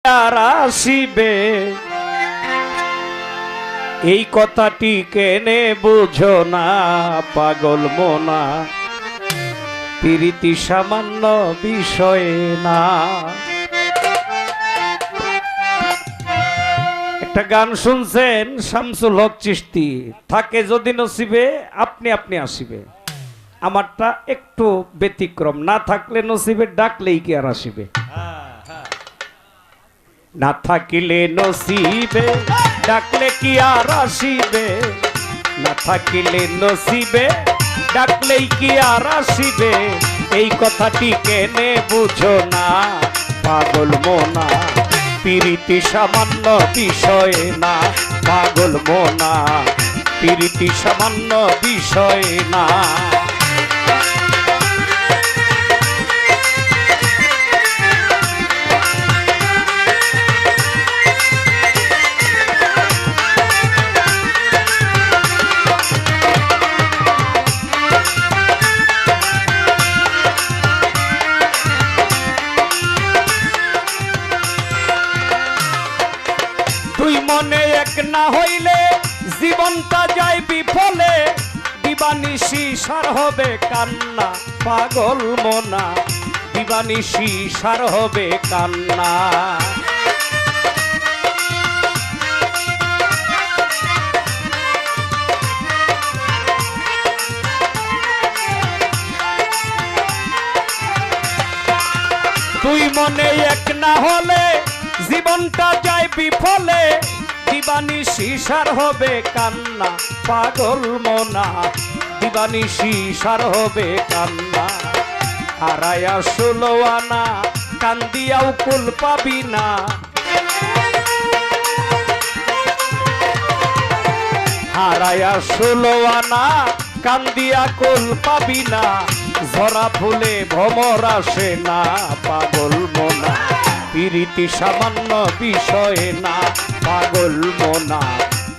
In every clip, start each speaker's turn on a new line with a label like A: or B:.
A: আর আসিবে এই কথাটি কেনে বুঝো না পাগল মোনা প্রীতি সামান্য বিষয়ে না। একটা গান শুনছেন শামসুল হক চিশতি, থাকে যদি নসিবে আপনি আপনি আসিবে। আমারটা একটু ব্যতিক্রম, না থাকলে নসিবে ডাকলেই কি আর আসিবে, না থাকিলে নসিবে ডাকলে কি আর আসিবে, না থাকিলে নসিবে ডাকলেই কি আর আসিবে। এই কথাটি কেনে বুঝো না পাগল মোনা প্রীতি সামান্য বিষয় না, পাগল মোনা প্রীতি সামান্য বিষয় না। দুই মনে এক না হইলে জীবনটা যায় বিফলে, দিবানিশি সার হবে কান্না পাগল মোনা, দিবানিশি সার হবে কান্না। দুই মনে এক না হলে জীবনটা যায় বিফলে, দিবানিশি সার হবে কান্না পাগল মোনা, দিবানিশি সার হবে কান্না। হারায়া ষোলো আনা কান্দিয়াও কুল পাবি না, হারায়া ষোলো আনা কান্দিয়া কুল পাবি না। ঝরা ফুলে ভ্রমর আসে না পাগল মোনা প্রীতি সামান্য বিষয় না, পাগল মোনা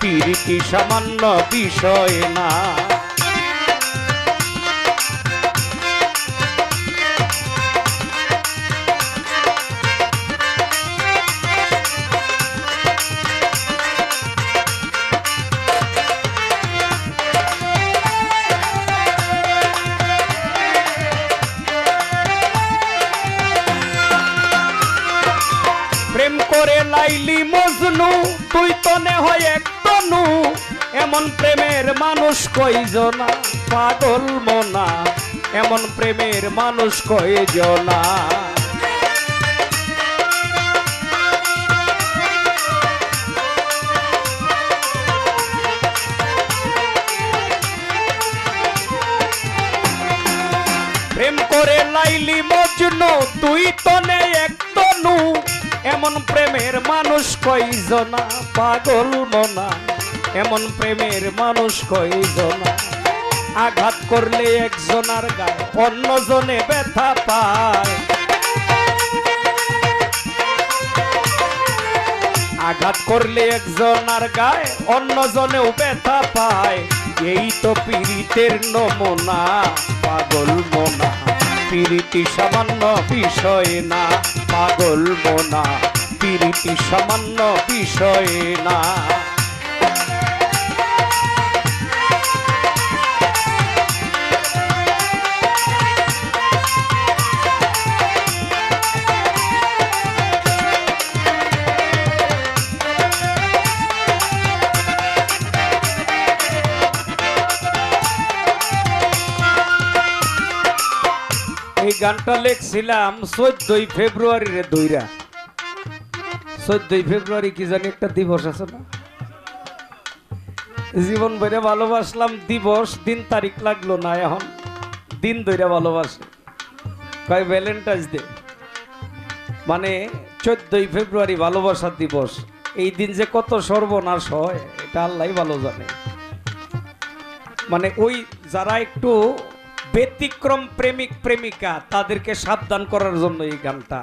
A: প্রীতি সামান্য বিষয় না। প্রেম করে লাইলি মজনু তুই তনে হয় এক তনু, এমন প্রেমের মানুষ কয়জনা পাগল মোনা, এমন প্রেমের মানুষ কয়জনা। প্রেম করে লাইলি মজনু তুই তনে এক তনু, এমন প্রেমের মানুষ কয়জনা পাগল মোনা, এমন প্রেমের মানুষ কয়জনা। আঘাত করলে একজনার গায়ে অন্যজনে ব্যথা পায়, আঘাত করলে একজনার গায়ে অন্যজনেও ব্যথা পায়। এই তো পীড়িতের নমুনা পাগল মোনা প্রীতি সামান্য বিষয় না, পাগল মোনা প্রীতি সামান্য বিষয় না। এই গানটা লিখছিলাম 14 ফেব্রুয়ারির দইরা। 14 ফেব্রুয়ারি কি জানি একটা দিবস আছে না, জীবন ভরে ভালোবাসলাম দিবস দিন তারিখ লাগলো না, এখন দিন ধরে ভালোবাসে কয় ভ্যালেন্টাইন্স ডে, মানে 14 ফেব্রুয়ারি ভালোবাসা দিবস। এই দিন যে কত সর্বনাশ হয় এটা আল্লাহই ভালো জানে। মানে ওই যারা একটু ব্যতিক্রম প্রেমিক প্রেমিকা তাদেরকে সাবধান করার জন্য এই গানটা।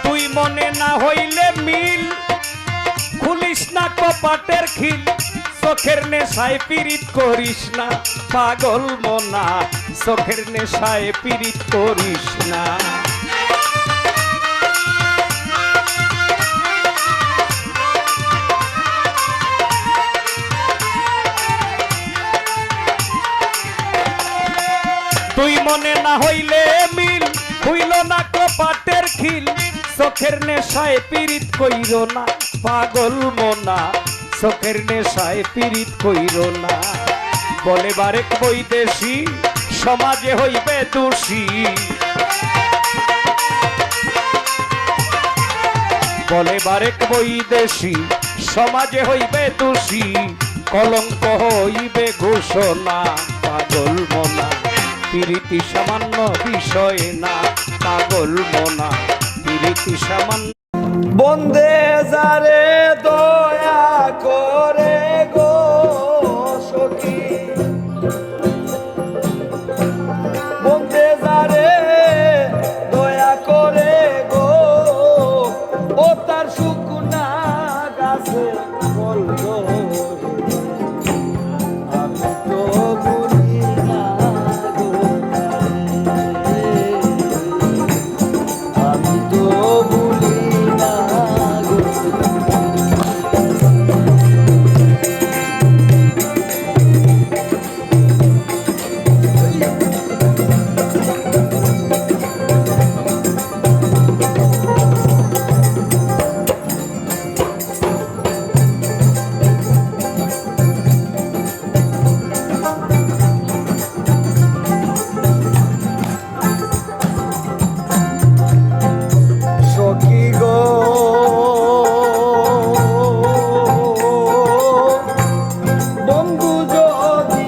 A: তুই মনে না হইলে মিল খুলিস না কপাটের খিল, চোখের নেশায় পীড়িত করিস না পাগল মোনা, চোখের নেশায় পীড়িত করিস না। ছাড়া হইলে মিল হইল না কপাটের খিল চোখের নেশায় পীড়িত কইর না পাগল মনা চোখের নেশায় পীড়িত কইর না বলে বারেক বৈদেশি সমাজে হইবে দোষী বলে বারেক বৈদেশি সমাজে হইবে দোষী কলঙ্ক হইবে ঘোষণা পাগল মনা প্রীতি সামান্য বিষয় না পাগল মনা প্রীতি সামান্য
B: বন্দে যারে দয়া করে গো সখী বন্দে যারে দয়া করে গো ও তার শুকনা গাছে বলবো আমি তো ভুলি না গো আমি তো ভুলি না গো সখী গো বন্ধু যদি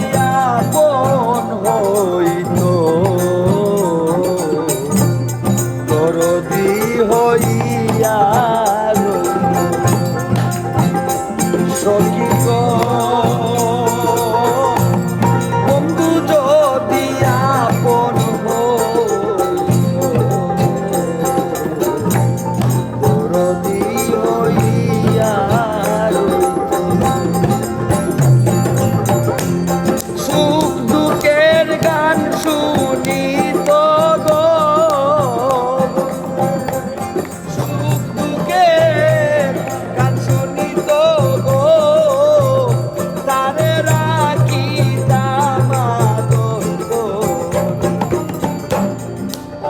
B: আপন হইতো দরদি হইয়া রইল। সখী গো বন্ধু যদি আপন দরদি হইয়া রইত। সুখ দুঃখের গান শুনিত গো সুখ দুঃখের গান শুনিত গো তারে রাখি দামাদর গো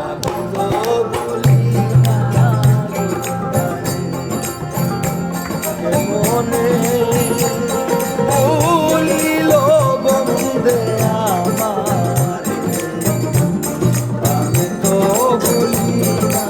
B: আমি তো ভুলি না মনে ভুলিল বন্দে আমার আমি তো ভুলি না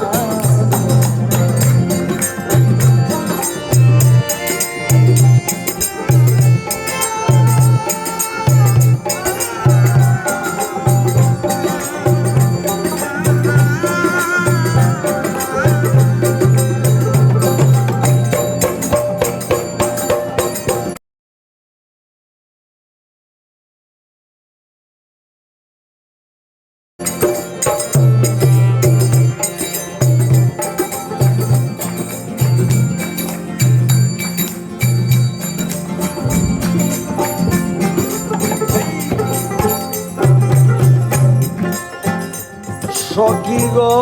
B: সখী গো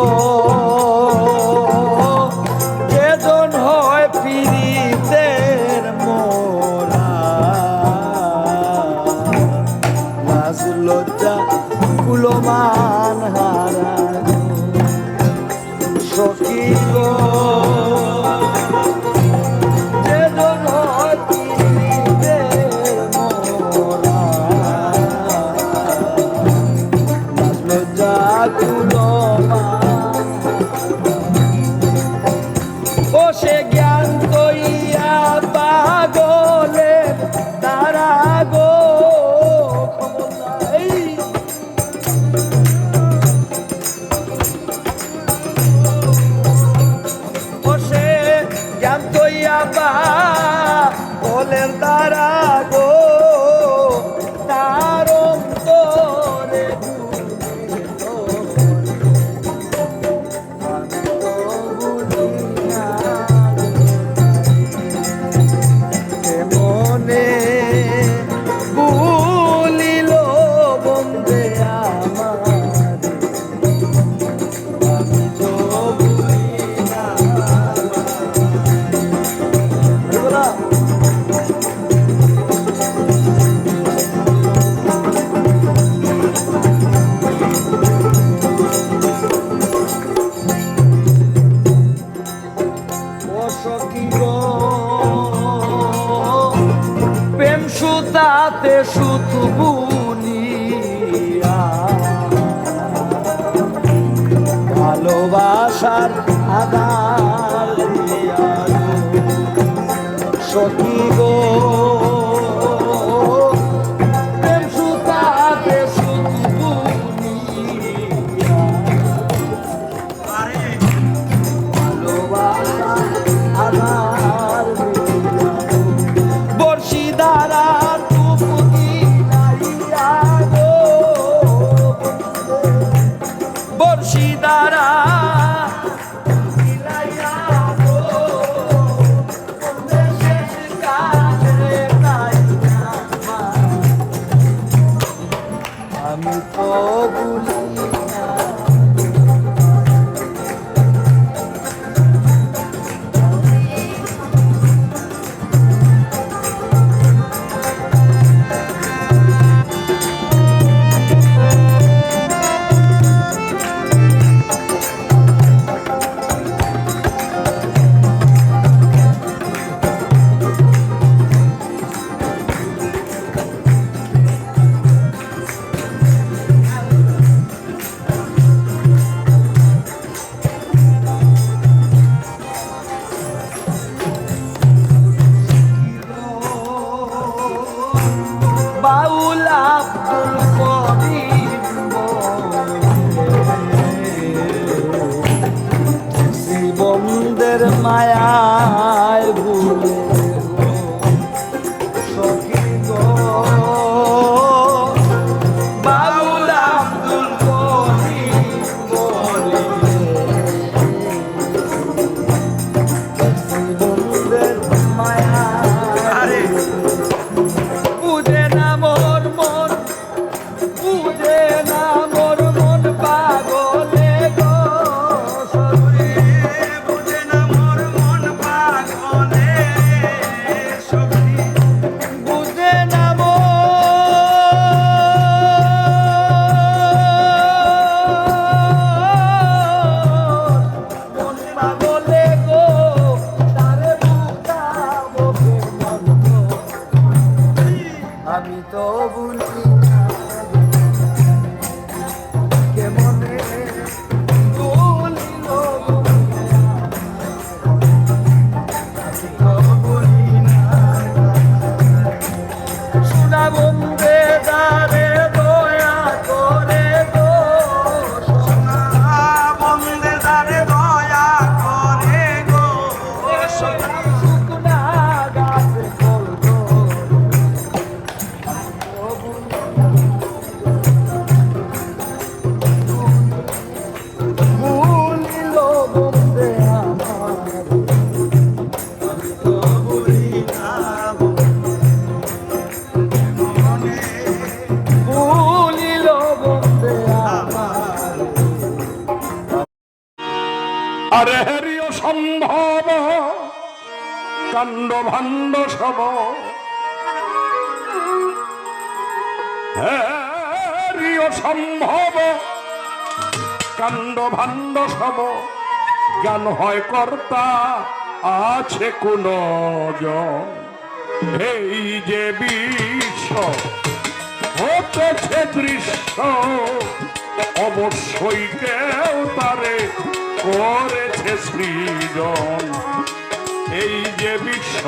B: কেজন হয় পীড়িতের মোরা লাজ লজ্জা কুলমান হারা গো। সখী গো কেজন হয় পীড়িতের মোরা লাজ লজ্জা ও সে জ্ঞান তৈয়া পাগলে তারা গো ও সুতাতে সুতু বুনিয়া ভালোবাসার আধার দিয়া সখী গো প্রেম সুতাতে সুতু বুনিয়া ভালোবাসার আধার দিয়া বর্ষিদারা তুপুতি লাইয়া গো বর্ষিদারা লাইয়া গো শেষ কাছে নাইয়া আমি তো ভুলি না বাউল আব্দুল করিম জীবনদের মায়ায় ভুলে সখী গো বাউল আব্দুল করিম জীবনদের মায়ায় বুঝে না মোর মন বুঝে না মোর মন পাগলে গো সখী বুঝে না মোর মন পাগলে সখী বুঝে না মন পাগলে গো তারে বুঝাবো কেমন আমি তো ভুলি না কেমনে ভুলিল আমি তো ভুলি না সোনা বন্দে দারে দয়া করে গো সোনা বন্দে দারে দয়া করে গো সোনা শুকনা গাছে ফল গো ভুলিল বন্দে আমার আমি তো ভুলি না ভুলিল বন্দে আমার
C: আরে হেরিও সম্ভব কাণ্ড ভাণ্ড সব হেরিও সম্ভব কাণ্ড ভাণ্ড সব জ্ঞান হয় কর্তা আছে কোন জন এই যে বিশ্ব হতেছে দৃশ্য অবশ্যই কেউ তারে করেছে সৃজন এই যে বিশ্ব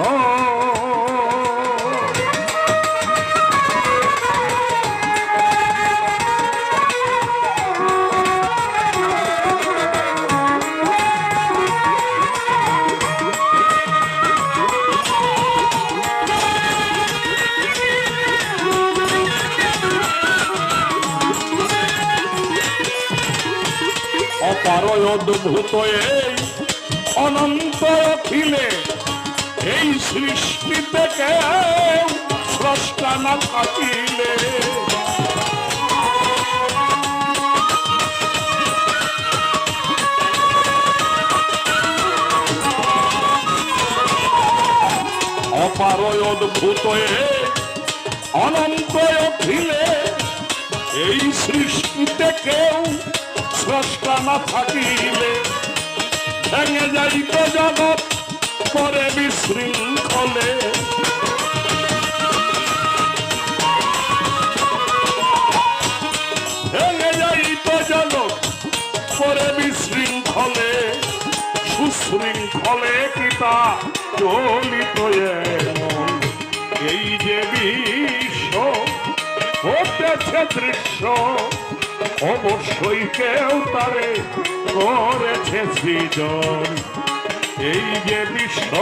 C: অপার অদ্ভুত এই অনন্ত অখিলে এই সৃষ্টিতে কেউ স্রষ্টা না থাকিলে অপার অদ্ভুত এই অনন্ত অখিলে এই সৃষ্টিতে কেউ স্রষ্টা না থাকিলে ভেঙে যাইত জগৎ পরে বিশৃঙ্খলে বিশৃঙ্খলে কিতা চলিত এমন এই যে বিশ্ব হতেছে দৃশ্য অবশ্যই কেউ তারে করেছে সৃজন এই যে বিশ্ব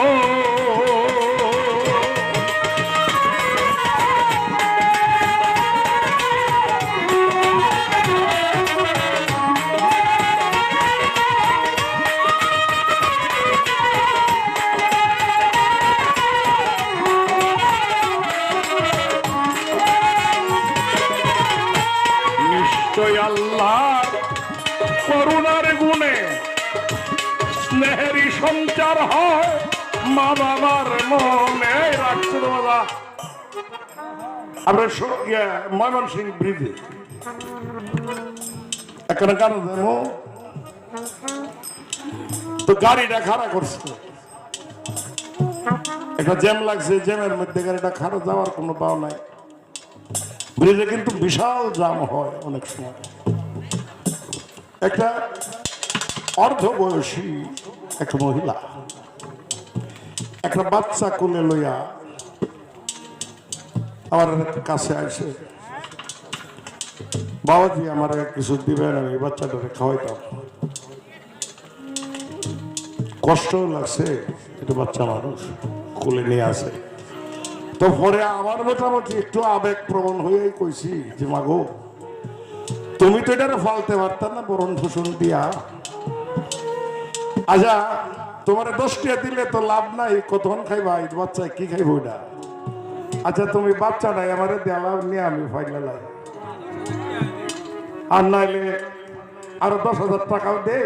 C: আল্লাহ করুণার গুণে স্নেহেরই সঞ্চার হয় মা বাবার মনে রাখছে দাদা আমরা ময়মনসিং ব্রিজে এখানে কেন দেবো তো গাড়িটা খাড়া করছে একটা জ্যাম লাগছে জ্যামের মধ্যে গাড়িটা খাড়া যাওয়ার কোনো পাও নাই ব্রিজে কিন্তু বিশাল জ্যাম হয় অনেক সময় একটা অর্ধবয়সী একটা মহিলা একটা বাচ্চা কোলে লইয়া আমার কাছে আসে বাবাজি আমার কিছু দিবেন আমি বাচ্চাটাকে খাওয়াইতাম কষ্ট লাগছে এটা বাচ্চা মানুষ কোলে নিয়ে আসে তো পরে আমার মোটামুটি একটু আবেগ প্রবণ হয়ে কইছি যে মাগো তুমি তো এটারে ফালতে পারতাম না বরণ ভূষণ দিয়া আচ্ছা তোমার 10 টাকা দিলে তো লাভ নাই কতক্ষণ খাইবা বাচ্চা কি খাইবো এটা আচ্ছা তুমি বাচ্চা নাই আমার দেওয়া নিয়ে আমি ফাইলে লাই আর নাইলে আরো 10,000 টাকাও দে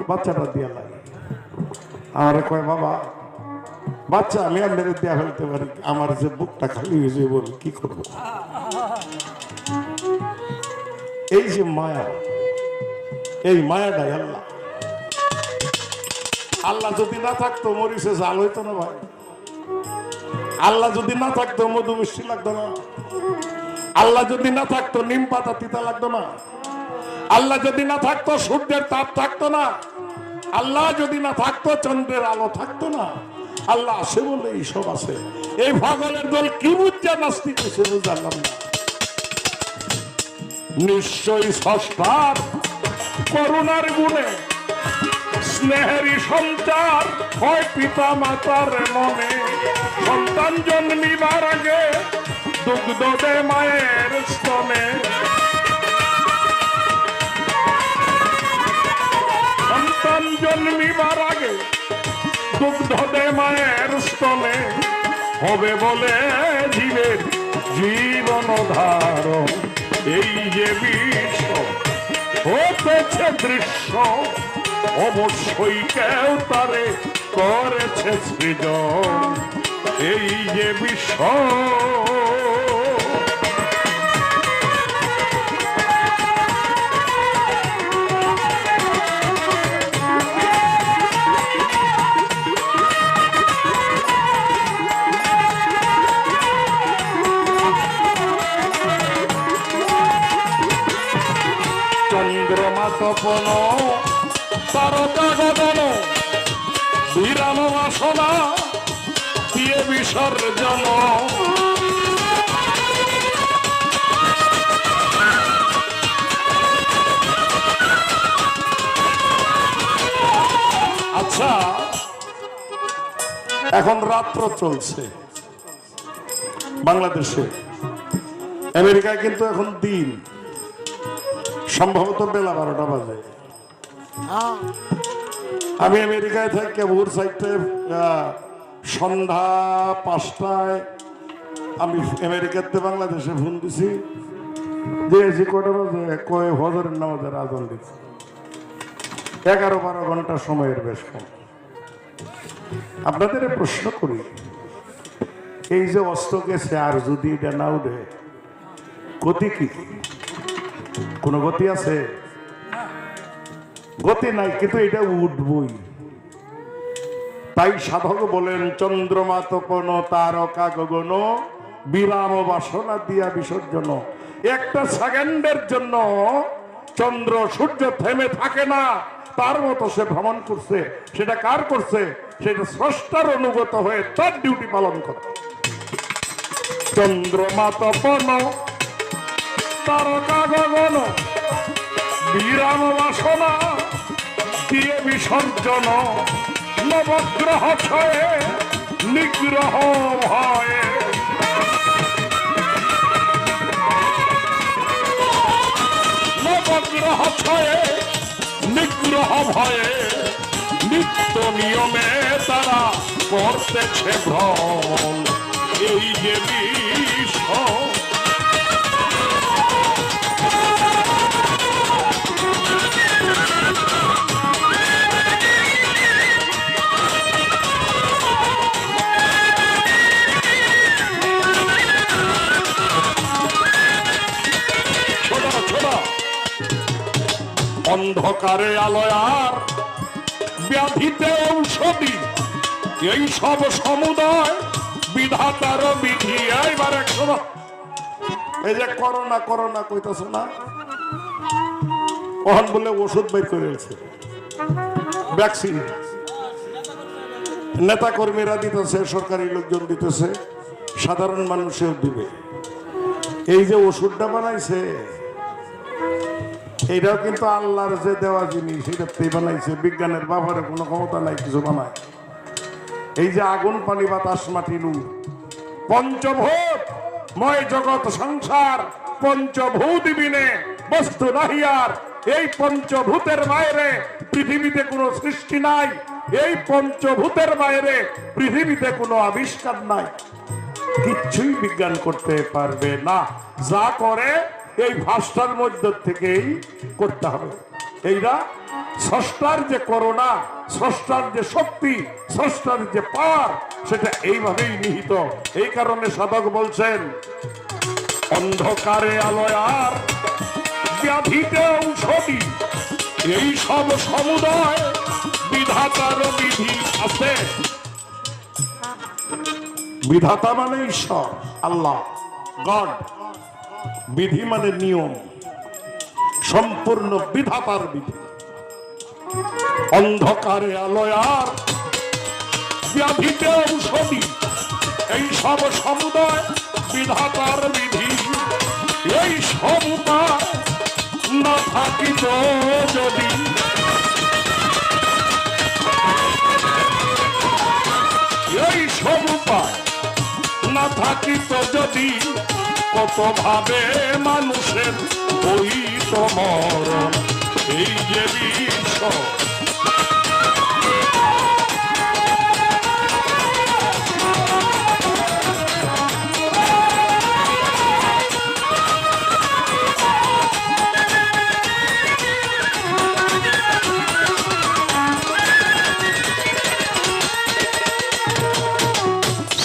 C: বাচ্চাটা দিয়া লাগে আমারে কয় বাবা বাচ্চা আমি আপনার দেয়া ফেলতে পারি আমার যে বুকটা খালি হয়েছে বল কি করবো এই যে মায়া এই মায়াটাই আল্লাহ আল্লাহ যদি না থাকতো মরিচে জাল হইতো না ভাই আল্লাহ যদি না থাকতো মধু মিষ্টি লাগতো না আল্লাহ যদি না থাকতো নিম পাতা তিতা লাগতো না আল্লাহ যদি না থাকতো সূর্যের তাপ থাকতো না আল্লাহ যদি না থাকতো চন্দ্রের আলো থাকতো না আল্লাহ আছে বলে এইসব আছে এই পাগলের দল কি বুঝছে নাস্তিক হয়েছে বুঝলাম না নিশ্চয়ই স্রষ্টার করুণার গুণে স্নেহেরই সঞ্চার হয় পিতা মাতার মনে সন্তান জন্মিবার আগে দুগ্ধ দে মায়ের স্তনে সন্তান জন্মিবার আগে দুগ্ধ দে মায়ের স্তনে হবে বলে জীবের জীবন ধারণ এই যে বিশ্ব হতেছে দৃশ্য অবশ্যই কেউ তারে করেছে সৃজন এই যে বিশ্ব চন্দ্রমা তপন তারকা গগন বিরাম বাসনা দিয়ে বিসর্জন আচ্ছা এখন রাত্র চলছে বাংলাদেশে আমেরিকায় কিন্তু এখন দিন সম্ভবত বেলা 12টা বাজে আমি আমেরিকায় থাকি ভোর 4টায় সন্ধ্যা 5টায় আমি আমেরিকাতে বাংলাদেশে ফোন দিছি যে এসি কটা বাজে কয়ে ফজরের নামাজের আজান দিচ্ছে 11-12 ঘন্টা সময়ের বেশ কম আপনাদের প্রশ্ন করি এই যে অস্ত্র গেছে আর যদি এটা না উঠে গতি কি কোন গতি আছে গতি নাই কিন্তু এটা উঠবই তাই সাধক বলেন চন্দ্রমা তপন তারকা গগন বিরাম বাসনা দিয়া বিসর্জন একটা সেকেন্ডের জন্য চন্দ্র সূর্য থেমে থাকে না তার মতো সে ভ্রমণ করছে, সেটা কার করছে? সেটা স্রষ্টার অনুগত হয়ে তার ডিউটি পালন করে। চন্দ্রমা তপন তারকা গগন বিরাম বাসনা দিয়ে বিসর্জন নবগ্রহ ছয়ে নিগ্রহ ভয়ে। নবগ্রহ ছয়ে নিগ্রহ ভয়ে নিত্য নিয়মে তারা করতেছে ভ্রমণ। এই যে বিশ্ব অন্ধকারে আলোয়ার ব্যাধিতে ঔষধি এই সব সমুদয় বিধাতার বিধি। এইবার একশো এই যে করোনা করোনা কইতাছ না, ওখান বলে ওষুধ বের করেছে, ভ্যাকসিন নেতা কর্মীরা দিতেছে, সরকারি লোকজন দিতেছে, সাধারণ মানুষেও দিবে। এই যে ওষুধটা বানাইছে এইটাও কিন্তু আল্লাহর যে দেওয়া জিনিস, এটাতেই বানাইছে। বিজ্ঞানের বাবারে কোনো ক্ষমতা নাই কিছু বানায়। এই যে আগুন পানি বাতাস মাটি নু পঞ্চভূত ময় জগৎ সংসার পঞ্চভূত বিনে বস্তু নাহিয়ার। এই পঞ্চভূতের বাইরে পৃথিবীতে কোনো সৃষ্টি নাই, এই পঞ্চভূতের বাইরে পৃথিবীতে কোনো আবিষ্কার নাই। কিচ্ছুই বিজ্ঞান করতে পারবে না। যা করে এই ভাষার মধ্য থেকেই করতে হবে। এইটা স্রষ্টার যে করোনা, স্রষ্টার যে শক্তি, স্রষ্টার যে পাওয়ার, সেটা এইভাবেই নিহিত। এই কারণে সাধক বলছেন অন্ধকারে আলোয়ার ব্যাধিতে ঔষধি এই সব সমুদয় বিধাতার বিধি আছে। বিধাতা মানে ঈশ্বর, আল্লাহ, গড। বিধি মানে নিয়ম, সম্পূর্ণ বিধাতার বিধি। অন্ধকারে আলোয়ার ব্যাধিতে ঔষধি এই সব সমুদয় বিধাতার বিধি। এই সমুদায় না থাকিত যদি, এই সমুদায় না থাকিত যদি, কত ভাবে মানুষের হইত মরণ। এই যে বিশ্ব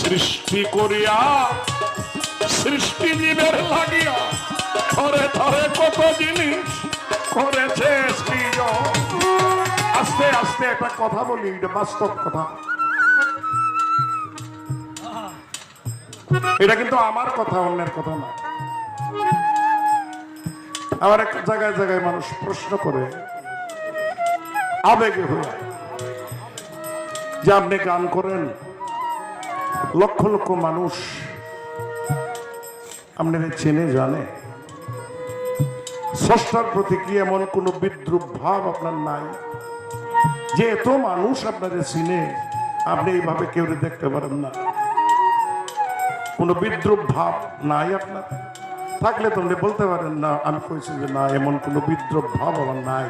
C: সৃষ্টি করিয়া সৃষ্টি জীবের লাগিয়া ধরে ধরে কত জিনিস করেছে সৃজন। আস্তে আস্তে একটা কথা বলি, এটা বাস্তব কথা। এটা কিন্তু আমার কথা, অন্যের কথা না। আমার এক জায়গায় জায়গায় মানুষ প্রশ্ন করে আবেগে হয়ে যে আপনি গান করেন, লক্ষ লক্ষ মানুষ আপনাদের চেনে জানে, স্রষ্টার প্রতি কি এমন কোন বিদ্রুপ ভাব আপনার নাই? যে এত মানুষ আপনাদের চিনে, আপনি এইভাবে কেউ দেখতে পারেন না, কোনো বিদ্রুপ ভাব নাই আপনার? থাকলে তোমরা বলতে পারেন না। আমি কইছি যে না, এমন কোনো বিদ্রুপ ভাব আমার নাই।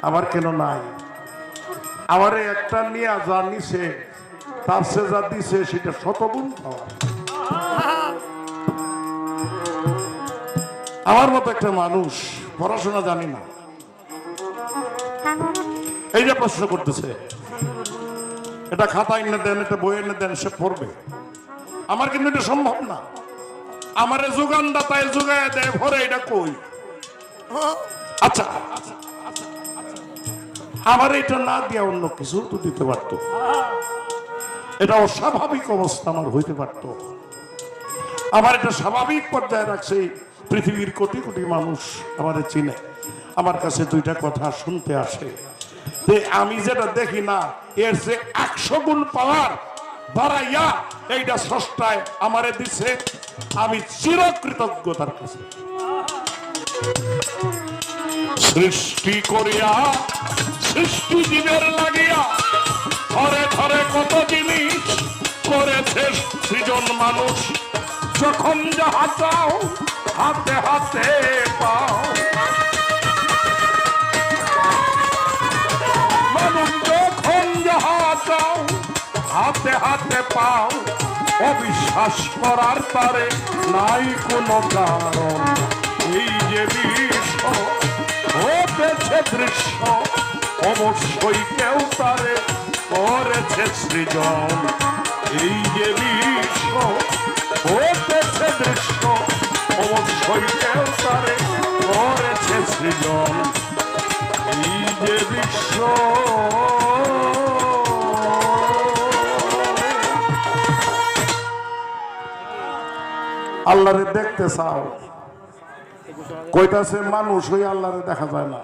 C: আমার কেন নাই? আমারে একটা নিয়ে যা নিছে, তার সে যা দিছে সেটা শতগুণ পাওয়া। আমার মতো একটা মানুষ পড়াশোনা জানি না, এই যে প্রশ্ন করতেছে, এটা খাতা এনে দেন, এটা বই এনে দেন, সে পড়বে। আমার কিন্তু এটা সম্ভব না। আমারে যোগানদাতায় যোগায় দেয় ভরে, এটা কই? আচ্ছা, আমার এটা না দিয়া অন্য কিছু তো দিতে পারত। এটা অস্বাভাবিক অবস্থা আমার হইতে পারত। আমার এটা স্বাভাবিক পর্যায়ে রাখছে। পৃথিবীর কোটি কোটি মানুষ আমাদের চিনে, আমার কাছে দুইটা কথা শুনতে আসে। যে আমি যেটা দেখি না এর যে 100 গুণ পাওয়ার বাড়াইয়া এইটা স্রষ্টায় আমারে দিছে, আমি চিরকৃতজ্ঞতার কাছে। সৃষ্টি করিয়া সৃষ্টি জীবের লাগিয়া ধরে ধরে কত জিনিস করেছে সৃজন মানুষ। যখন যাহা চাও হাতে হাতে পাও, মানুষ যখন যাহা চাও হাতে হাতে পাও। অবিশ্বাস করার তারে নাই কোনো কারণ। এই যে বিশ্ব হতেছে দৃশ্য, অবশ্যই কেউ তারে করেছে সৃজন। এই যে বিশ্ব হতেছে দৃশ্য, অবশ্যই কেউ তারে করেছে সৃজন। এই যে বিশ্ব আল্লাহরে দেখতে চাও, কইতাছে মানুষ হয়ে আল্লাহরে দেখা যায় না।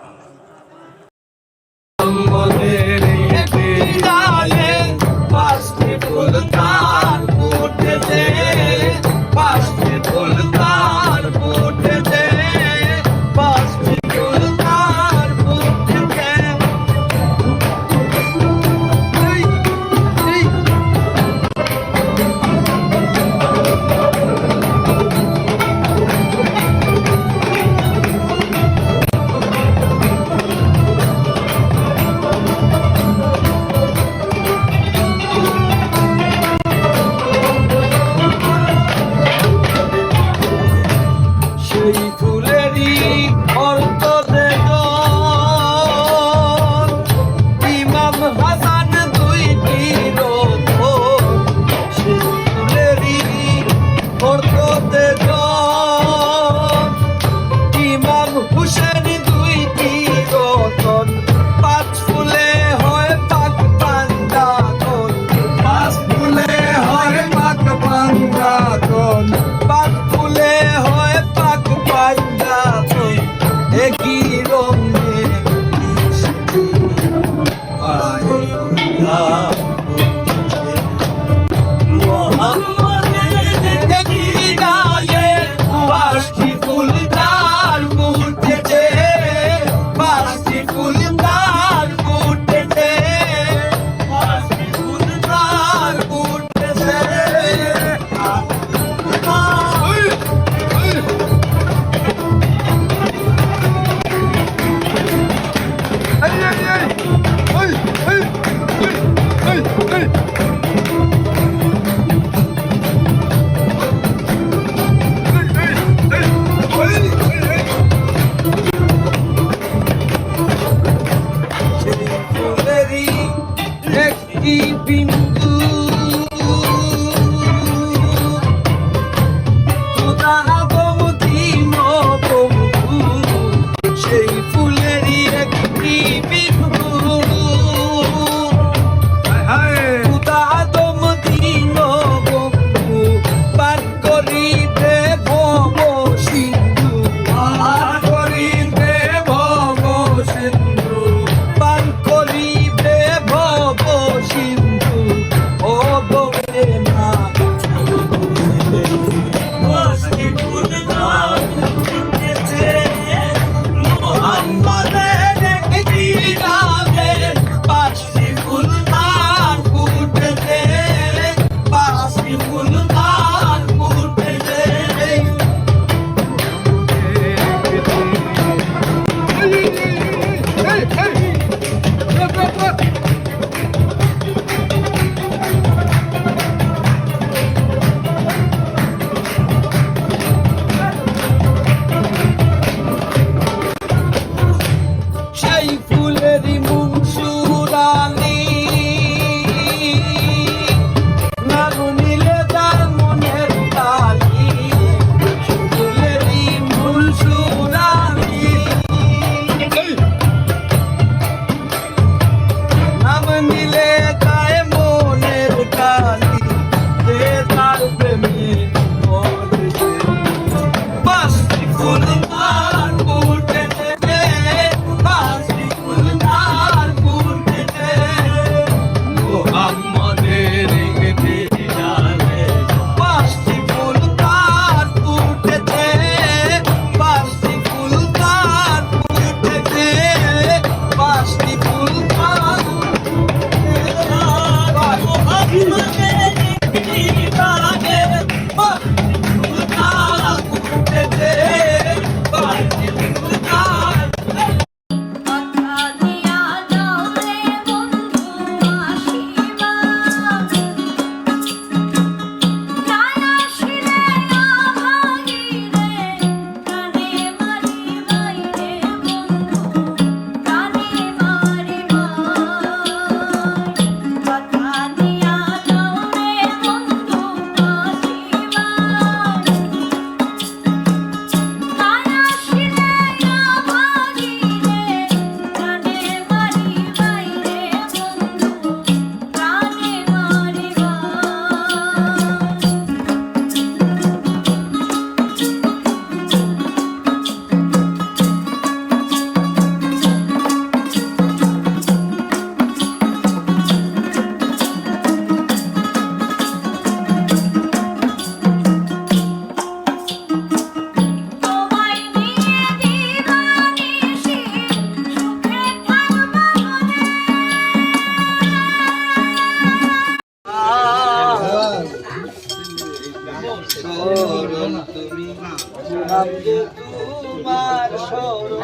B: যে তোমার স্মরণ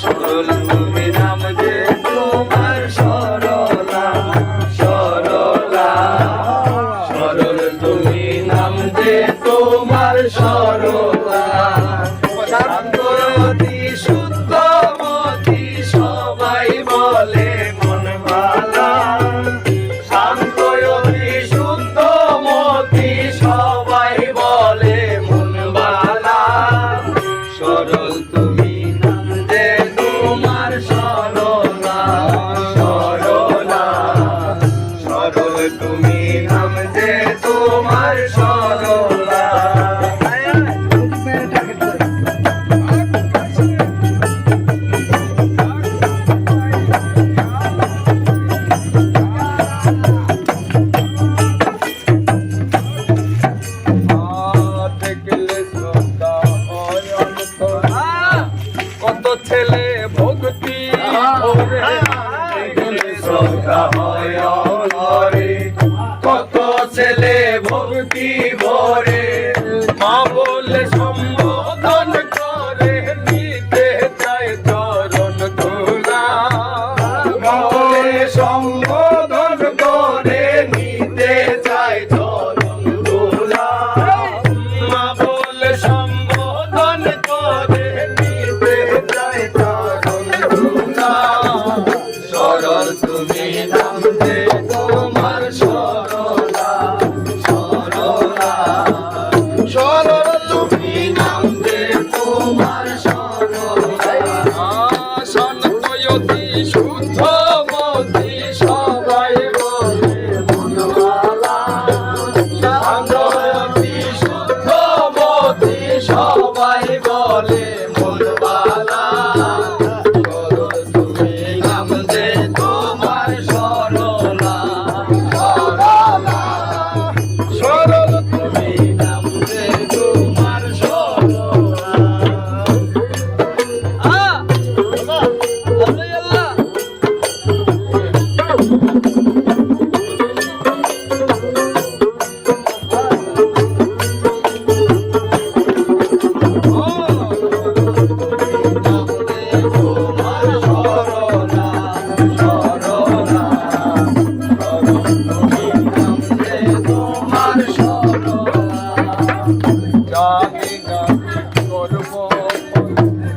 B: সরল তুমি নাম যে তোমার সরলা সরলা সরল তুমি নাম যে তোমার সরলা শান্তমতি শুদ্ধমতি সবাই বলে মন ভালা শান্তমতি শুদ্ধমতি সবাই বলে মন ভালা সরল তুমি নাম যে তোমার সরলা সরলা সরল তুমি নাম যে তোমার সরলা দেখলে শ্রদ্ধা হয় অন্তর কত ছেলে ভক্তি ভরে দেখলে শ্রদ্ধা হয় অন্তরে কত ছেলে ভক্তি ভরে মা বলে সম্বোধন করে নিতে চায় চরণ ধুলা মা বলে সম্বোধন করে নিতে চায় চরণ ধুলা মা বলে সম্বোধন করে নিতে চায় চরণ ধুলা সরল তুমি নাম যে তোমার সরলা সরলা সরল তুমি নাম যে তোমার সরলা সন্তয়তি শুদ্ধমতি সবাই বলে মনওয়ালা সন্তয়তি শুদ্ধমতি সবাই বলে মনওয়ালা সরল তুমি নাম যে তোমার সরলা সরলা সরল তুমি নাম যে তোমার সরলা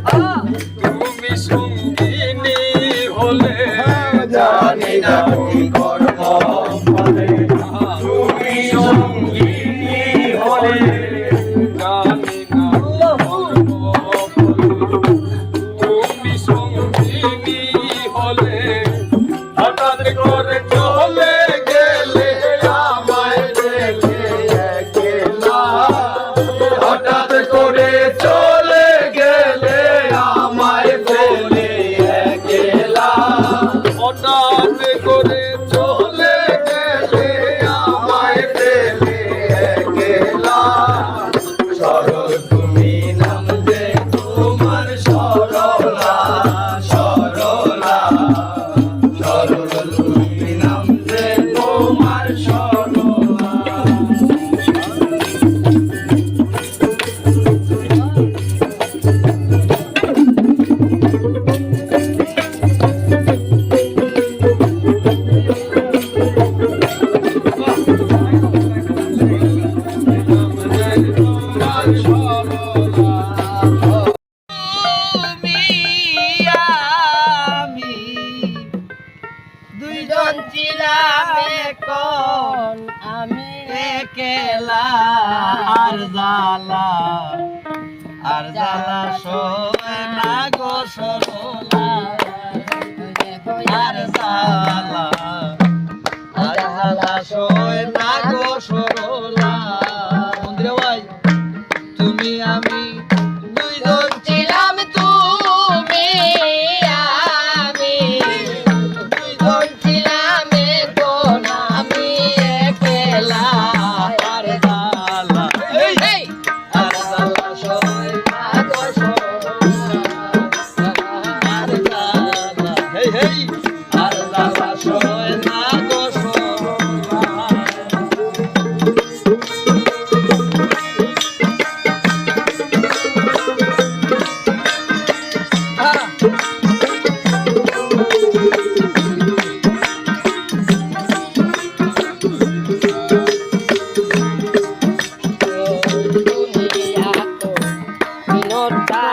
B: আল্লাহ তুমি সঙ্গিনী হলে জানি না কি কর্ম ফলে তুমি সঙ্গিনী হলে জানি না কর্ম ফলে তুমি সঙ্গিনী হলে হঠাৎ করে চলে গেলে আমায় রেখে একলা হঠাৎ করে চলে গেলে আমায় ফেলে একলা হঠাৎ করে চলে গেলে আমায় ফেলে একলা সরল তুমি নাম যে তোমার সরলা সরলা সরল তুমি নাম যে তোমার সরলা
D: দুইজন ছিলাম এখন আমি একলা
B: আর জ্বালা সয় না গো সরলা আর জ্বালা সয় না গো সরলা মন্দিরে ভাই তুমি আমি দুইজন
D: ছিলাম তুমি আমি দুইজন ছিলাম এখন আমি একলা
B: আর এই আর জ্বালা সয় না গো সরলা
D: দুনিয়া তো বিনোদা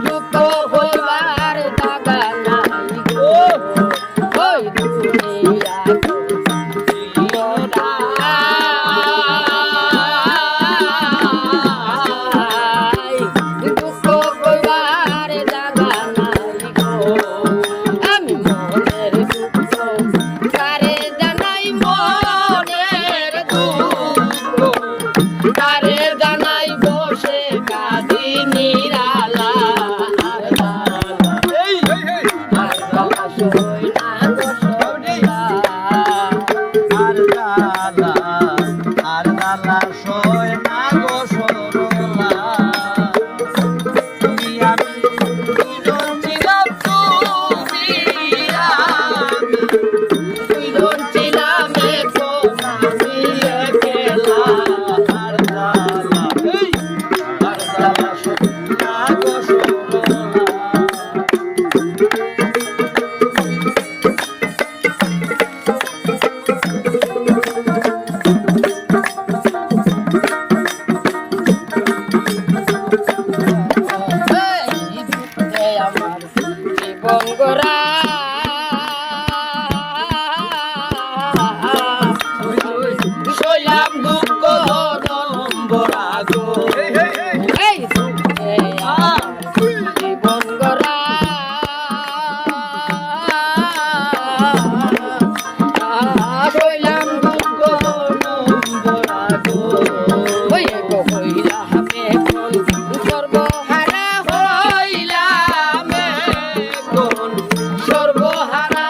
D: দুঃখ হইবার দাগা নাই গো ওই দুনিয়া তো বিনোদা দুঃখ হইবার দাগা নাই গো আমি মনের দুঃখ কারে জানাই মনের দুঃখ কারে জানাই বসে কাঁদি নিরালা আর জ্বালা সই না গো সরলা
B: আর জ্বালা সয় না গো সরলা তুমি আমি দুজন ছিলাম তুমি আমি
D: দুইজন ছিলাম এখন আমি একলা
B: আর জ্বালা সয় না গো সরলা
D: এই দুঃখে আমার জীবন গোরা শৈলাম দুঃখ নম্বরা গো এই দুঃখে আমার জীবন গোরা শৈলাম দুঃখ নম্বরা গো ওই গো হইলাম এখন সর্বহারা হইলাম এখন সর্বহারা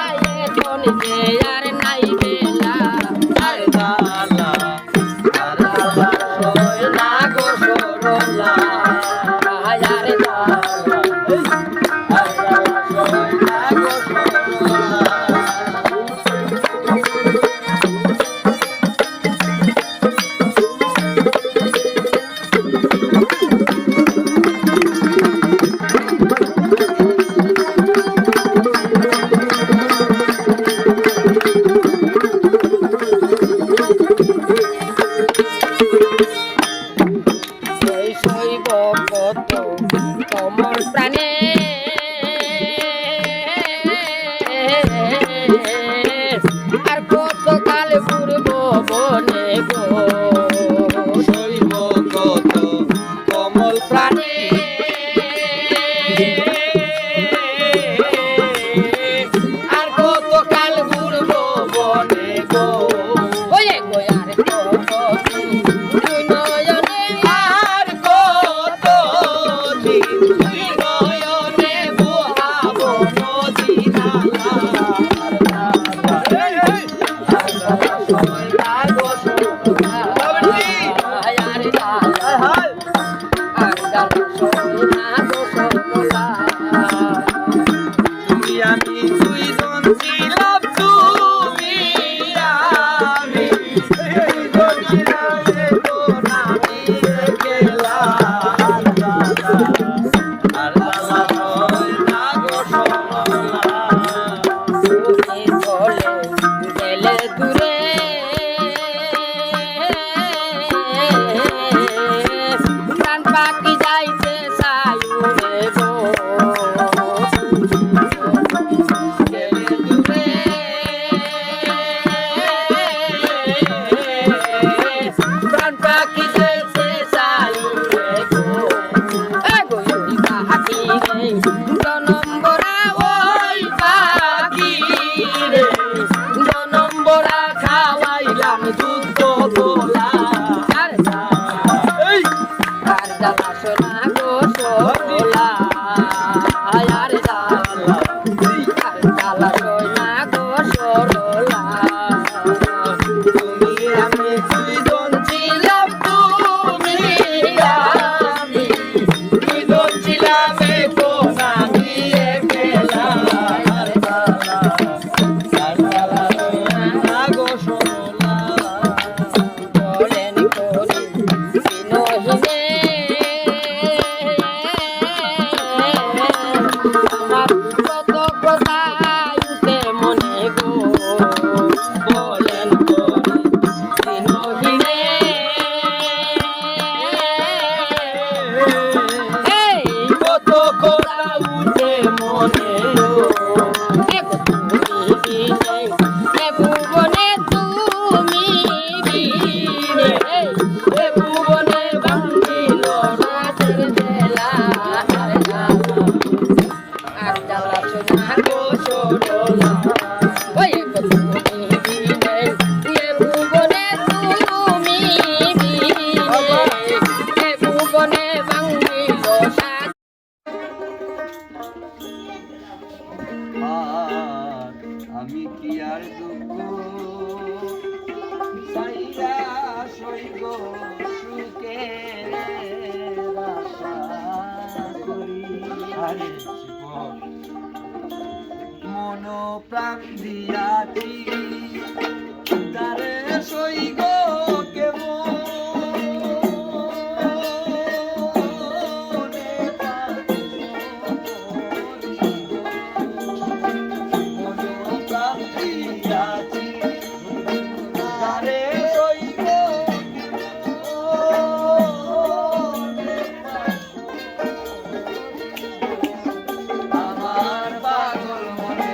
D: এখন যে আর নাই বেলা আর
B: জ্বালা সয় না গো সরলা
D: আর জ্বালা
B: আর জ্বালা সয় না গো সরলা
D: এই শৈব কত কমল প্রাণে আর কত কাল পূর্ব বনে গো
B: শৈব কত কমল প্রাণী
D: আর কত কাল পূর্ব বনে গো ওই গো আর কত দুই নয়নে
B: আর কত দিন তুই নয়নে বহাবো নদী নালা আর জ্বালা সয় না গো সরলা
D: আর জ্বালা আর জ্বালা সই না গো সরলা
B: তুমি আমি দুইজন ছিলাম তুমি আমি দুইজন ছিলাম এখন আমি একলা আর জ্বালা সয় না গো সরলা
D: তুমি চলে গেলে দূরে প্রাণ পাখি যাইতে সায়ুরে গো গেলে দূরে প্রাণ পাখি যাইতে সায়ুরে গো এগো ওই পাখি রে জনম্বরা ওই পাখি রে জনম্বরা খাওয়াইলাম দুধ গোলা আর জ্বালা সোনা গো সোলা আর জ্বালা সোনা গো সরলা
B: তুমি আমি দুইজন ছিলাম তুমি আমি গ্রামে কোনা দিয়ে গেলাম গো সরলা
D: বলেন করি বিনহিনে আমার কত কথা উঠে মনে গো বলেন করি বিনহিনে এই
B: কত কথা উঠে মনে
D: ভুবনে তুমি ভুবনে বান্ধিল রাতের বেলা আর জ্বালা সোনা গো সরলা ওই তুমি ভুবনে তুমি ভুবনে বান্ধিল সাত
B: আর আমি কি আর দুঃখ সাইরা সইব সুখের আশা করি আরে জীবন মন প্রাণ দিয়াছি তারে সইব আমার পাগল মনে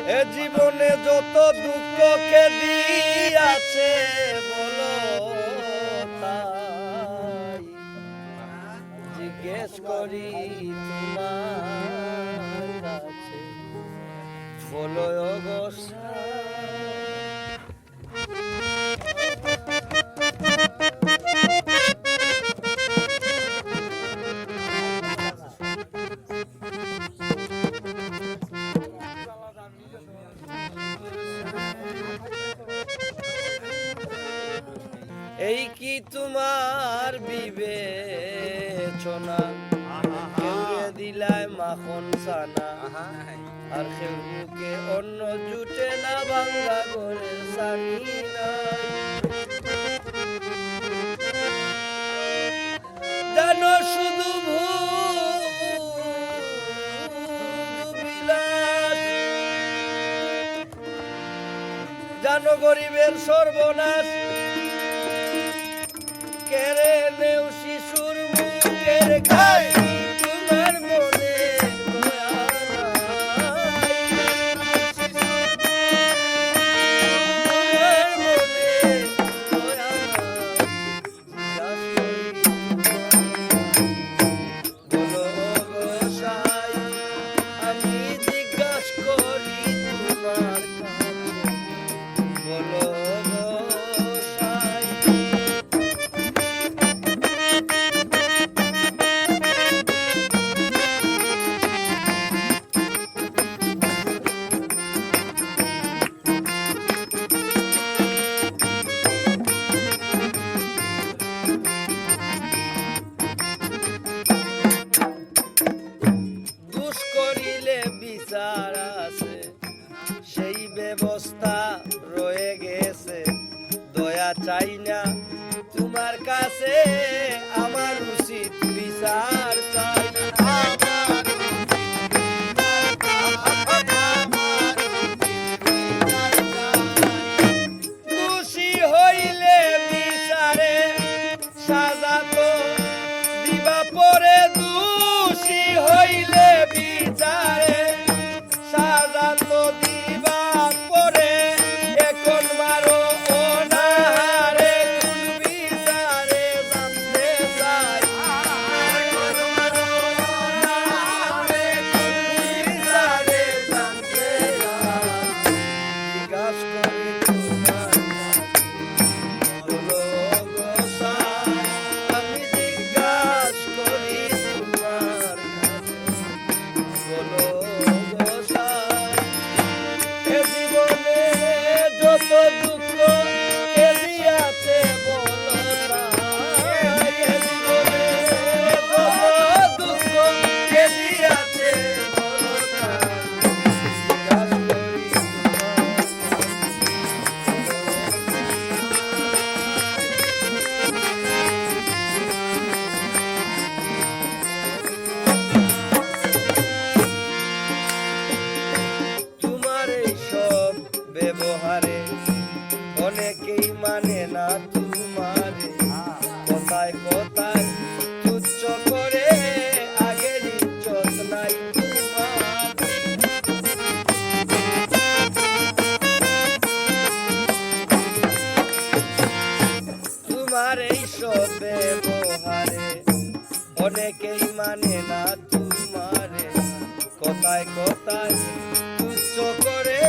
B: এ জীবনে যত দুঃখকে দিয়াছে বলো তাই জিজ্ঞেস করি তোমার কাছে বলো গো এই কি তোমার বিবেচনা কেউরে দিলায় মাখন সানা আর কেউ মুখে অন্য জুটে না বাংলা করে সানি নাই জানো শুধু বিলাস জানো গরিবের সর্বনাশ কেড়ে নেও শিশুর মুখের খাই তোমার মনে দয়া নাই। তোমার মনে দয়া নাই। বলো গোসাই আমি জিজ্ঞাস করি তোমার কাছে বলো গোসাই দুষ করিলে বিচার আছে সেই ব্যবস্থা রয়ে গেছে দয়া চাই না তোমার কাছে আমার উচিত বিচার চাই দোষী হইলে বিচারে সাজা তো দিবা পরে দোষী হইলে বিচারে সাজা তো দিবা পরে এখন মারো অনাহারে কোন বিচারে জানতে চাই অনাহারে কোন বিচারে জানতে চাই জিজ্ঞাস করি তোমার বলো গোসাই আমি জিজ্ঞাস করি তোমার বলো গোসাই এ জীবনে যত দুঃখ কে দিয়াছে বলো তাই এ জীবনে যত দুঃখ কে দিয়াছে বলো তাই জিজ্ঞাস করি তোমার এই সব ব্যবহারে অনেকেই মানে না তোমারে কথায় কথায় তুচ্ছ করে আগের ইজ্জত নাই তোমার তোমার এই সব ব্যবহারে অনেকেই মানে না তোমারে কথায় কথায় তুচ্ছ করে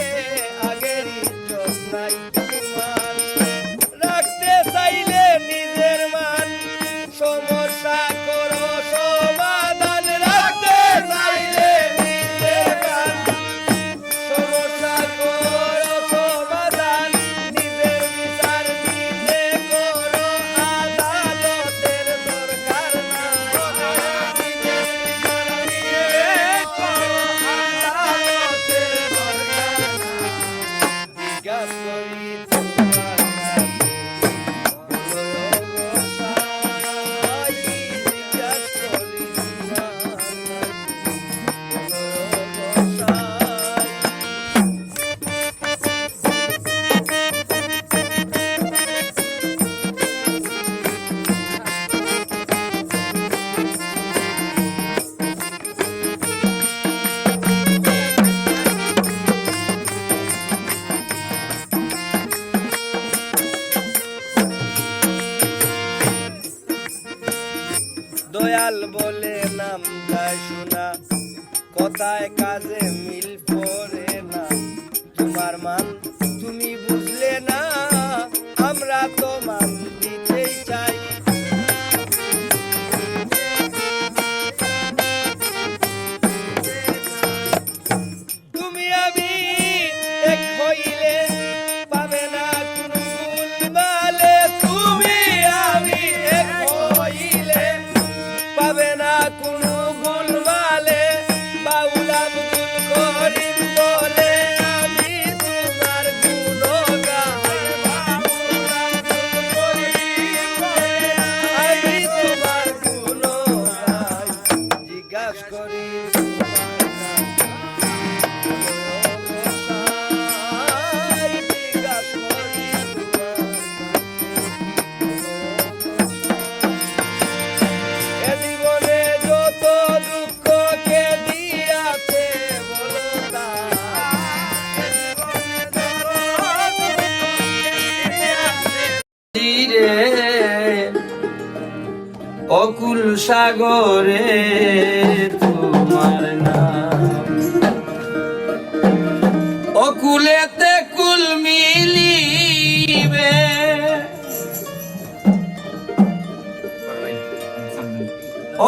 B: আগের ইজ্জত নাই তোমার রাখতে চাইলে নিজের মান সমস্যা করো সমাধান রাখতে চাইলে নিজের মান সমস্যা করো সমাধান নিজের বিচার নিজে করো আদালতের দরকার নাই নিজের বিচার নিজে করো আদালতের কথায় কাজে মিল পড়ে না, তোমার মান তুমি বুঝলে না, আমরা তো মান দিতেই চাই। তুমি আমি এক হইলে পাবে না কোনো ভুলভালে, তুমি আমি এক হইলে পাবে না কোনো ভুলভালে, বাউল আব্দুল করিম বলে আমি তোমার গুণগান, বাউল আব্দুল করিম বলে আমি তোমার গুণগান, জিজ্ঞাসা করি জীবনে যত দুঃখ কে দিয়াছে বলো অকুল সাগরে তোমার নাম, অকুলেতে কুল মিলিবে,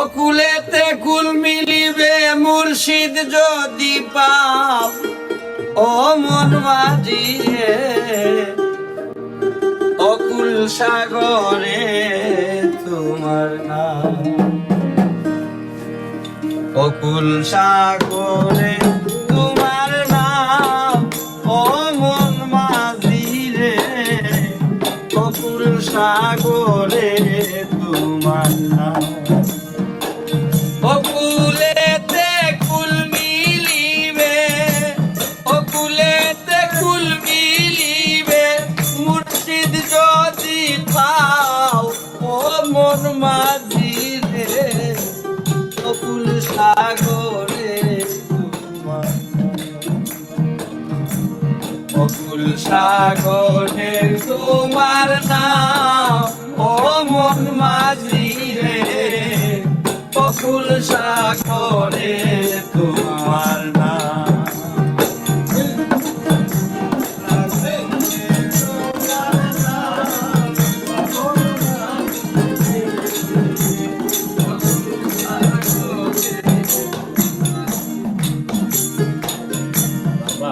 B: অকুলেতে কুল মিলিবে, মুর্শিদ যদি পাও ও মন মাঝি রে, অকুল সাগরে তোমার নাম, অকুল সাগরে তোমার নাম, ও মন মাঝি রে, অকুল সাগরে তোমার নাম, অকুলেতে কুল মিলিবে, অকুলেতে কুল মিলিবে, মুর্শিদ যদি পাও ও মন মাঝি রে, অকুল সাগরে তোমার, অকুল সাগরে তোমার নাম, ও মন মাঝি রে, অকুল সাগরে তোমার নাম।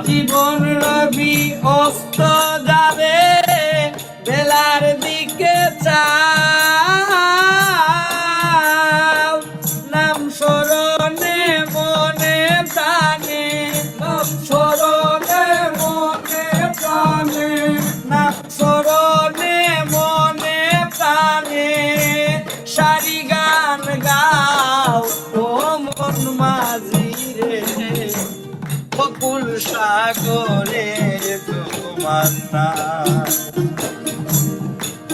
B: জীবন রবি অস্ত যাবে, বেলার দিকে চাও, নাম স্মরণে মনে প্রাণে, নাম স্মরণে মনে প্রাণে, নাম স্মরণে মনে প্রাণে, সারি গান গাও ও মন মাঝি রে, অকুল সাগরে তোমার নাম,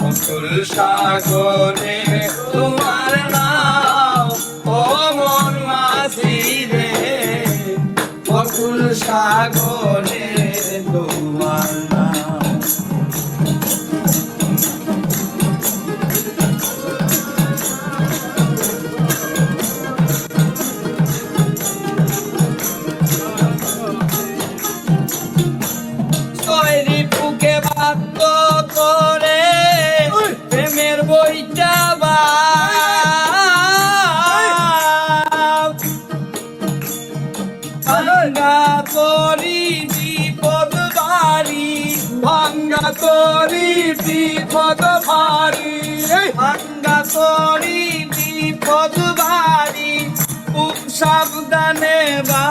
B: অকুল সাগরে তোমার নাম, ও মন মাঝি রে, অকুল সাগরে তোমার নাম। তৈরি বুকে বাধ্য করে প্রেমের বইটা ভাঙ্গা করি বিপদ বাড়ি, ভাঙ্গা করি বিপদ ভারী, ভাঙ্গা করি বিপদ বাড়ি, খুব সাবধানে বা